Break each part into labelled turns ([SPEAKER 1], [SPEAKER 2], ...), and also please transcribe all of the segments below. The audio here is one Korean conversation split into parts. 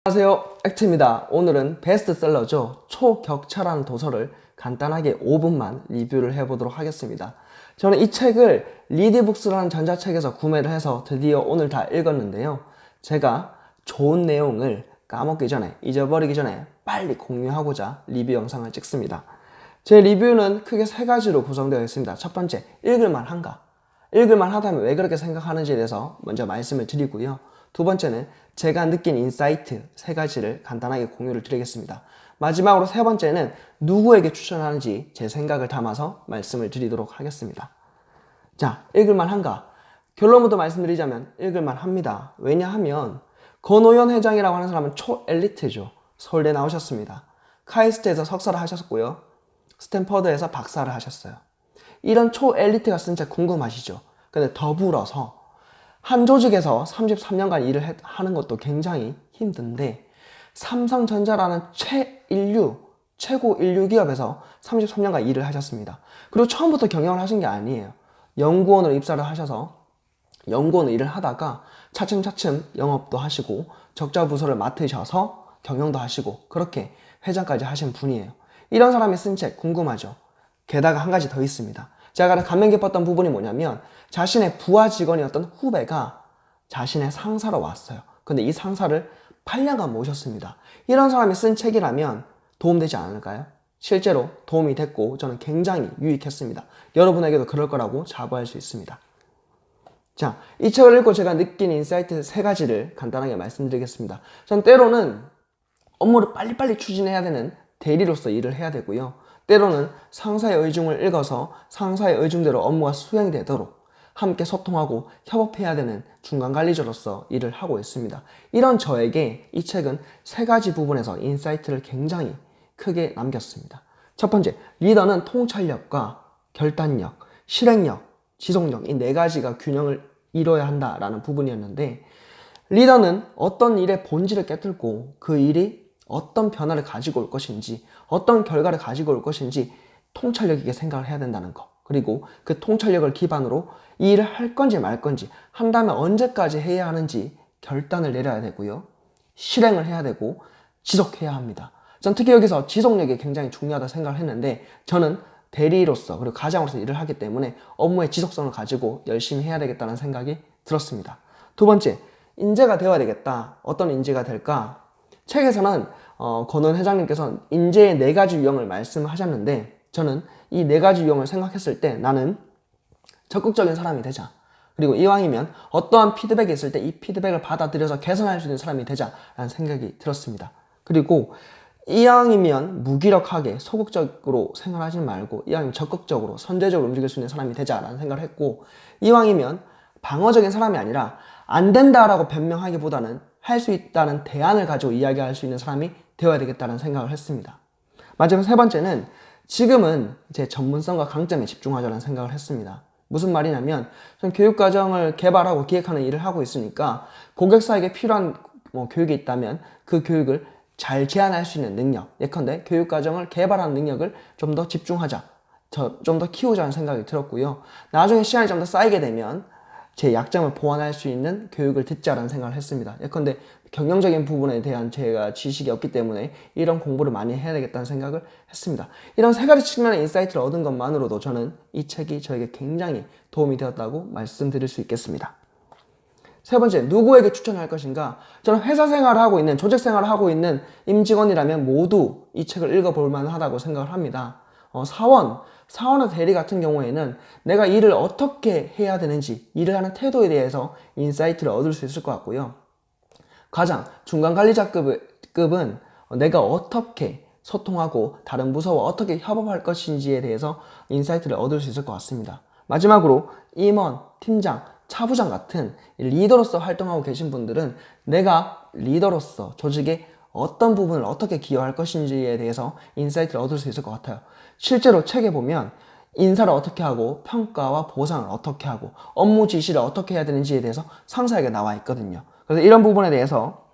[SPEAKER 1] 안녕하세요, 액트입니다. 오늘은 베스트셀러죠. 초격차라는 도서를 간단하게 5분만 리뷰를 해보도록 하겠습니다. 저는 이 책을 리디북스라는 전자책에서 구매를 해서 드디어 오늘 다 읽었는데요. 제가 좋은 내용을 까먹기 전에, 잊어버리기 전에 빨리 공유하고자 리뷰 영상을 찍습니다. 제 리뷰는 크게 세 가지로 구성되어 있습니다. 첫 번째, 읽을만한가? 읽을만하다면 왜 그렇게 생각하는지에 대해서 먼저 말씀을 드리고요. 두 번째는 제가 느낀 인사이트 세 가지를 간단하게 공유를 드리겠습니다. 마지막으로 세 번째는 누구에게 추천하는지 제 생각을 담아서 말씀을 드리도록 하겠습니다. 자, 읽을만한가? 결론부터 말씀드리자면 읽을만합니다. 왜냐하면 권오현 회장이라고 하는 사람은 초엘리트죠. 서울대 나오셨습니다. 카이스트에서 석사를 하셨고요. 스탠퍼드에서 박사를 하셨어요. 이런 초엘리트가 쓴 책 궁금하시죠? 근데 더불어서 한 조직에서 33년간 일을 하는 것도 굉장히 힘든데 삼성전자라는 최고 인류 기업에서 33년간 일을 하셨습니다. 그리고 처음부터 경영을 하신 게 아니에요. 연구원으로 입사를 하셔서 연구원으로 일을 하다가 차츰차츰 영업도 하시고 적자 부서를 맡으셔서 경영도 하시고 그렇게 회장까지 하신 분이에요. 이런 사람이 쓴 책 궁금하죠? 게다가 한 가지 더 있습니다. 제가 가장 감명 깊었던 부분이 뭐냐면 자신의 부하 직원이었던 후배가 자신의 상사로 왔어요. 근데 이 상사를 8년간 모셨습니다. 이런 사람이 쓴 책이라면 도움되지 않을까요? 실제로 도움이 됐고 저는 굉장히 유익했습니다. 여러분에게도 그럴 거라고 자부할 수 있습니다. 자, 이 책을 읽고 제가 느낀 인사이트 세 가지를 간단하게 말씀드리겠습니다. 전 때로는 업무를 빨리빨리 추진해야 되는 대리로서 일을 해야 되고요. 때로는 상사의 의중을 읽어서 상사의 의중대로 업무가 수행이 되도록 함께 소통하고 협업해야 되는 중간관리자로서 일을 하고 있습니다. 이런 저에게 이 책은 세 가지 부분에서 인사이트를 굉장히 크게 남겼습니다. 첫 번째, 리더는 통찰력과 결단력, 실행력, 지속력 이 네 가지가 균형을 이뤄야 한다라는 부분이었는데 리더는 어떤 일의 본질을 깨뚫고 그 일이 어떤 변화를 가지고 올 것인지 어떤 결과를 가지고 올 것인지 통찰력 있게 생각을 해야 된다는 거, 그리고 그 통찰력을 기반으로 이 일을 할 건지 말 건지, 한다면 언제까지 해야 하는지 결단을 내려야 되고요. 실행을 해야 되고 지속해야 합니다. 전 특히 여기서 지속력이 굉장히 중요하다 생각을 했는데 저는 대리로서 그리고 가장으로서 일을 하기 때문에 업무의 지속성을 가지고 열심히 해야 되겠다는 생각이 들었습니다. 두 번째, 인재가 되어야 되겠다. 어떤 인재가 될까? 책에서는 권원 회장님께서 인재의 네 가지 유형을 말씀하셨는데 저는 이 네 가지 유형을 생각했을 때 나는 적극적인 사람이 되자. 그리고 이왕이면 어떠한 피드백이 있을 때 이 피드백을 받아들여서 개선할 수 있는 사람이 되자라는 생각이 들었습니다. 그리고 이왕이면 무기력하게 소극적으로 생활하지 말고 이왕이면 적극적으로 선제적으로 움직일 수 있는 사람이 되자라는 생각을 했고, 이왕이면 방어적인 사람이 아니라 안 된다라고 변명하기보다는 할 수 있다는 대안을 가지고 이야기할 수 있는 사람이 되어야 되겠다는 생각을 했습니다. 마지막 세 번째는 지금은 제 전문성과 강점에 집중하자는 생각을 했습니다. 무슨 말이냐면 전 교육과정을 개발하고 기획하는 일을 하고 있으니까 고객사에게 필요한 교육이 있다면 그 교육을 잘 제안할 수 있는 능력, 예컨대 교육과정을 개발하는 능력을 좀 더 집중하자, 좀 더 키우자는 생각이 들었고요. 나중에 시간이 좀 더 쌓이게 되면 제 약점을 보완할 수 있는 교육을 듣자라는 생각을 했습니다. 예컨대 경영적인 부분에 대한 제가 지식이 없기 때문에 이런 공부를 많이 해야 되겠다는 생각을 했습니다. 이런 세 가지 측면의 인사이트를 얻은 것만으로도 저는 이 책이 저에게 굉장히 도움이 되었다고 말씀드릴 수 있겠습니다. 세 번째, 누구에게 추천할 것인가? 저는 회사 생활을 하고 있는, 조직 생활을 하고 있는 임직원이라면 모두 이 책을 읽어볼 만하다고 생각을 합니다. 사원의 대리 같은 경우에는 내가 일을 어떻게 해야 되는지, 일을 하는 태도에 대해서 인사이트를 얻을 수 있을 것 같고요. 과장, 중간관리자급은 내가 어떻게 소통하고 다른 부서와 어떻게 협업할 것인지에 대해서 인사이트를 얻을 수 있을 것 같습니다. 마지막으로 임원, 팀장, 차부장 같은 리더로서 활동하고 계신 분들은 내가 리더로서 조직의 어떤 부분을 어떻게 기여할 것인지에 대해서 인사이트를 얻을 수 있을 것 같아요. 실제로 책에 보면 인사를 어떻게 하고 평가와 보상을 어떻게 하고 업무 지시를 어떻게 해야 되는지에 대해서 상세하게 나와 있거든요. 그래서 이런 부분에 대해서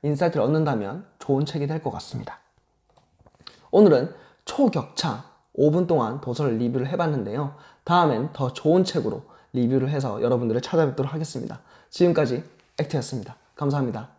[SPEAKER 1] 인사이트를 얻는다면 좋은 책이 될 것 같습니다. 오늘은 초격차 5분 동안 도서를 리뷰를 해봤는데요. 다음엔 더 좋은 책으로 리뷰를 해서 여러분들을 찾아뵙도록 하겠습니다. 지금까지 액트였습니다. 감사합니다.